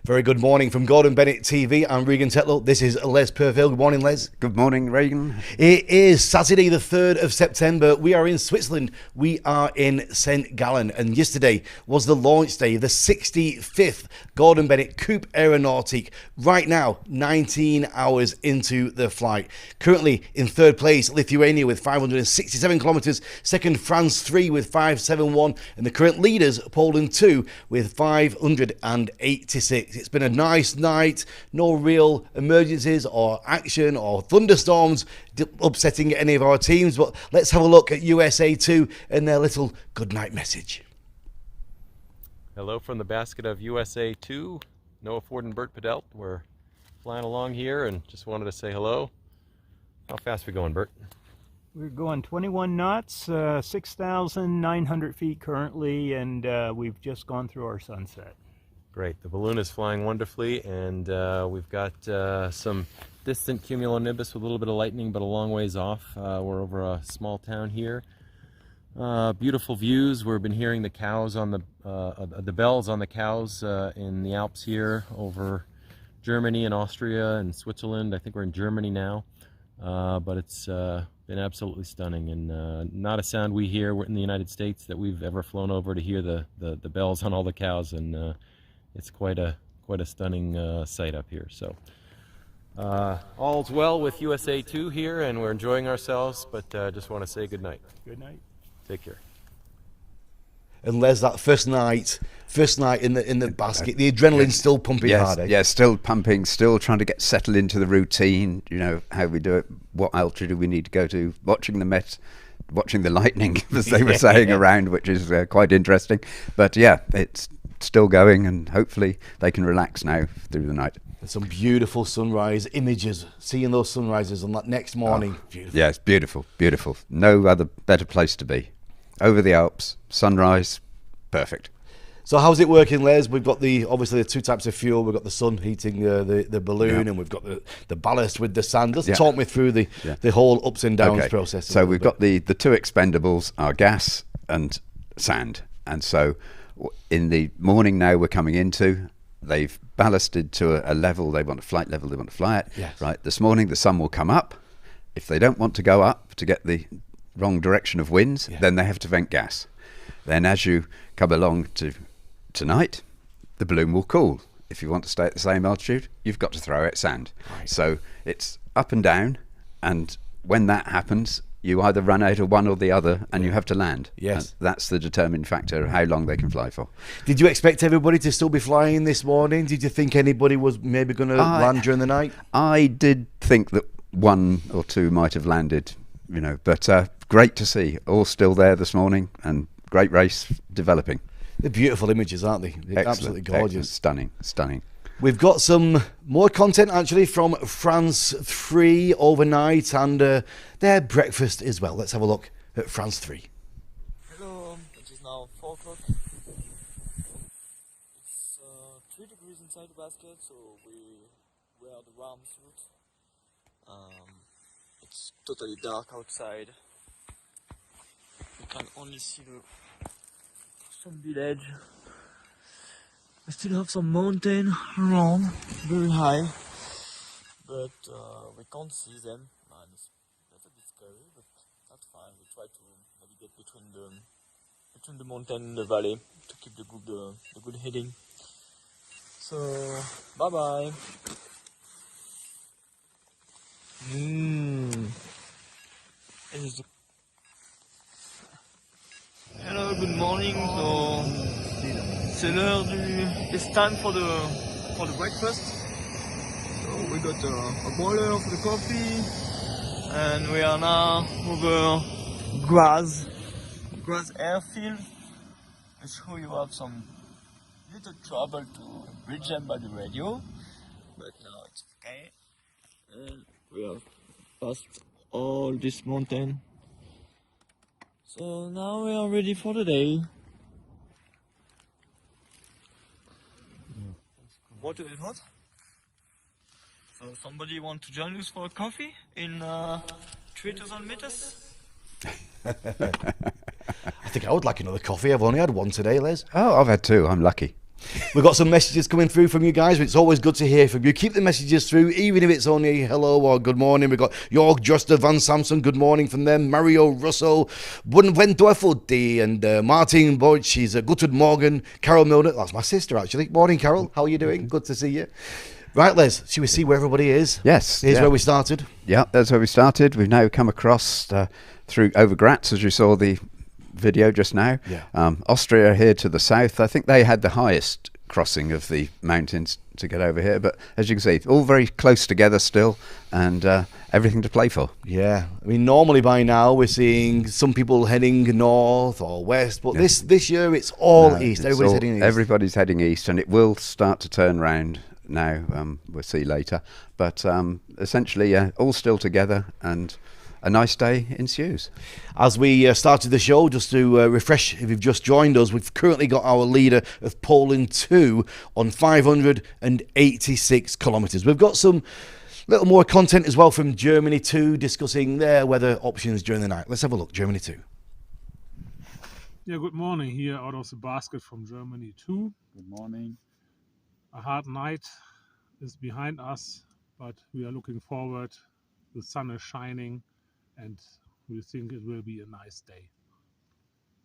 Very good morning from Gordon Bennett TV. I'm Regan Tetlow. This is Les Purville. Good morning, Les. Good morning, Regan. It is Saturday, the 3rd of September. We are in Switzerland. We are in St. Gallen. And yesterday was the launch day of the 65th Gordon Bennett Coupe Aéronautique. Right now, 19 hours into the flight. Currently in third place, Lithuania with 567 kilometres. Second, France 3 with 571. And the current leaders, Poland 2 with 586. It's been a nice night, no real emergencies or action or thunderstorms upsetting any of our teams, but let's have a look at USA 2 and their little goodnight message. Hello from the basket of USA 2, Noah Ford and Bert Padelt. We're flying along here and just wanted to say hello. How fast are we going, Bert? We're going 21 knots, 6,900 feet currently, and we've just gone through our sunset. Great. The balloon is flying wonderfully, and we've got some distant cumulonimbus with a little bit of lightning, but a long ways off. We're over a small town here. Beautiful views. We've been hearing the cows on the bells on the cows in the Alps here over Germany and Austria and Switzerland. I think we're in Germany now, but it's been absolutely stunning, and not a sound we hear in the United States that we've ever flown over to hear the bells on all the cows, and it's quite a stunning sight up here. So all's well with USA 2 here, and we're enjoying ourselves, but just want to say good night. Good night. Take care. And Les, that first night in the basket, the adrenaline's still pumping hard, eh? Yeah, still pumping, still trying to get settled into the routine, you know, how we do it, what altitude do we need to go to, watching the lightning, as they were saying around, which is quite interesting. But yeah, it's still going, and hopefully they can relax now through the night. There's some beautiful sunrise images, seeing those sunrises on that next morning. Beautiful. Yeah, it's beautiful, beautiful. No other better place to be. Over the Alps, sunrise, perfect. So how's it working, Les? We've got obviously the two types of fuel. We've got the sun heating the balloon, and we've got the ballast with the sand. Just talk me through the whole ups and downs process. So we've got the two expendables are gas and sand, and so in the morning now we're coming into, they've ballasted to a level, they want a flight level, they want to fly it. Yes. Right, this morning the sun will come up. If they don't want to go up to get the wrong direction of winds, then they have to vent gas. Then as you come along to tonight, the balloon will cool. If you want to stay at the same altitude, you've got to throw out sand. Right. So it's up and down, and when that happens, you either run out of one or the other, and you have to land. Yes. And that's the determining factor of how long they can fly for. Did you expect everybody to still be flying this morning? Did you think anybody was maybe going to land during the night? I did think that one or two might have landed, you know, but great to see. All still there this morning, and great race developing. They're beautiful images, aren't they? They're Excellent, absolutely gorgeous. Excellent. Stunning. We've got some more content actually from France 3 overnight, and their breakfast as well. Let's have a look at France 3. Hello, it is now 4 o'clock. It's 3 degrees inside the basket, so we wear the warm suit. It's totally dark outside. You can only see some village. I still have some mountain around, very high, but we can't see them, and that's a bit scary, but that's fine. We try to navigate between the mountain and the valley to keep the good heading. So bye bye. Hello, good morning. So c'est l'heure it's time for the breakfast. So we got a boiler for the coffee, and we are now over grass airfield. I'm sure you have some little trouble to reach them by the radio, but now it's okay. And we have passed all this mountain. So now we are ready for the day. Water is hot. So somebody want to join us for a coffee in 3,000 meters? I think I would like another coffee. I've only had one today, Les. Oh, I've had two. I'm lucky. We've got some messages coming through from you guys. It's always good to hear from you. Keep the messages through, even if it's only hello or good morning. We've got Jorg Joster Van Samson, good morning from them. Mario Russo, Buenventuefodi, and Martin Boyd, she's Guten Morgen. Carol Milner, that's my sister actually. Morning, Carol. How are you doing? Good to see you. Right, Les, should we see where everybody is? Yes. Here's where we started. Yeah, that's where we started. We've now come across through over Graz, as you saw the video just now. Yeah. Austria here to the south. I think they had the highest crossing of the mountains to get over here, but as you can see, all very close together still, and everything to play for. Yeah, I mean, normally by now we're seeing some people heading north or west, but this year it's all east. Everybody's heading east, and it will start to turn round now. We'll see later, but essentially all still together, and a nice day ensues. As we started the show, just to refresh, if you've just joined us, we've currently got our leader of Poland 2 on 586 kilometres. We've got some little more content as well from Germany 2, discussing their weather options during the night. Let's have a look, Germany 2. Yeah, good morning here out of the basket from Germany 2. Good morning. A hard night is behind us, but we are looking forward. The sun is shining, and we think it will be a nice day.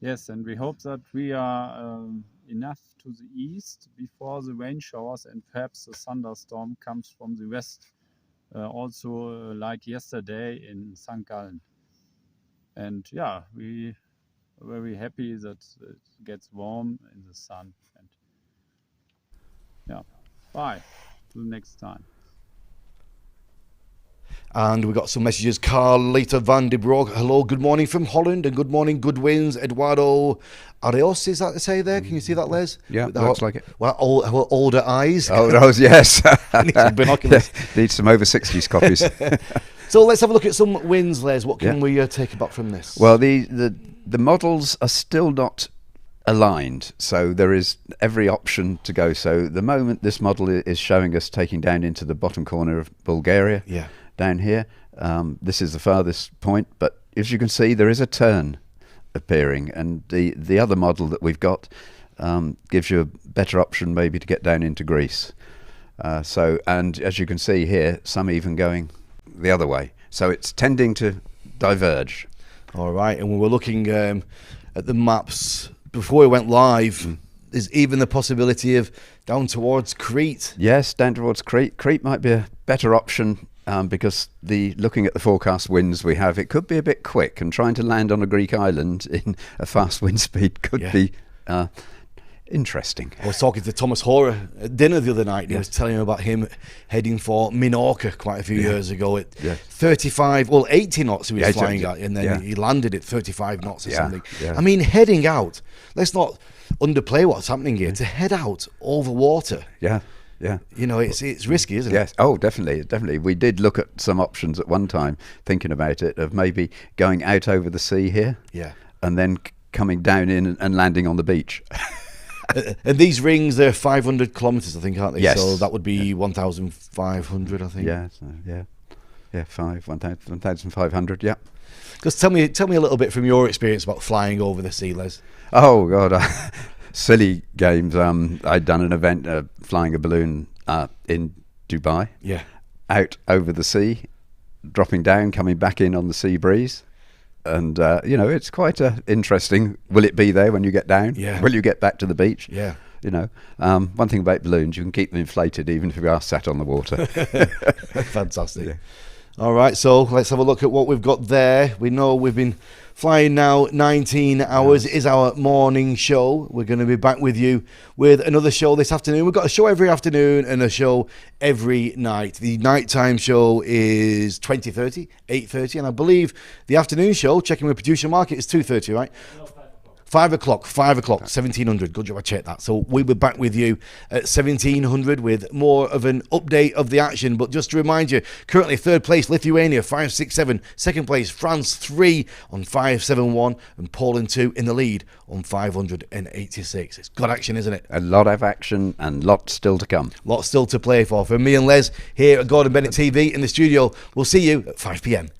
Yes, and we hope that we are enough to the east before the rain showers, and perhaps the thunderstorm comes from the west, also like yesterday in St. Gallen. And yeah, we are very happy that it gets warm in the sun. And yeah, bye, till next time. And we've got some messages. Carlita van de Broek, hello, good morning from Holland, and good morning, good winds. Eduardo Areos, is that to say there? Can you see that, Les? Yeah, looks like it. Well, older eyes. Oh, those, yes. Need some binoculars. Need some over 60s copies. So let's have a look at some winds, Les. What can we take about from this? Well, the models are still not aligned, so there is every option to go. So the moment this model is showing us taking down into the bottom corner of Bulgaria, down here, this is the farthest point, but as you can see, there is a turn appearing, and the other model that we've got gives you a better option maybe to get down into Greece. And as you can see here, some even going the other way, so it's tending to diverge. All right, and when we're looking at the maps before we went live, there's even the possibility of down towards Crete. Yes, down towards Crete. Crete might be a better option, because looking at the forecast winds we have, it could be a bit quick, and trying to land on a Greek island in a fast wind speed could be interesting. I was talking to Thomas Hoare at dinner the other night, and he was telling me about him heading for Minorca quite a few years ago at 80 knots he was flying at, and then he landed at 35 knots or something. I mean, heading out, let's not underplay what's happening here, to head out over water. Yeah. You know, it's risky, isn't it? Yes. Oh, definitely. We did look at some options at one time, thinking about it, of maybe going out over the sea here, and then coming down in and landing on the beach. And these rings, they're 500 kilometres, I think, aren't they? Yes. So that would be 1,500, I think. Yeah. So, 1,500. Yeah. Just tell me a little bit from your experience about flying over the sea, Les. Oh God. Silly games. I'd done an event flying a balloon in Dubai. Yeah. Out over the sea, dropping down, coming back in on the sea breeze, and it's quite interesting. Will it be there when you get down? Yeah. Will you get back to the beach? Yeah. One thing about balloons, you can keep them inflated even if you are sat on the water. Fantastic. Yeah. All right, so let's have a look at what we've got there. We know we've been flying now 19 hours. It is our morning show. We're going to be back with you with another show this afternoon. We've got a show every afternoon and a show every night. The nighttime show is 20:30, 8:30, and I believe the afternoon show, checking with producer Mark, is 2:30, right? No, 5 o'clock, 1700. Good job, I checked that. So we'll be back with you at 1700 with more of an update of the action. But just to remind you, currently third place, Lithuania, 567. Second place, France, 3 on 571. And Poland, 2 in the lead on 586. It's good action, isn't it? A lot of action and lots still to come. Lots still to play for. From me and Les here at Gordon Bennett TV in the studio, we'll see you at 5 p.m.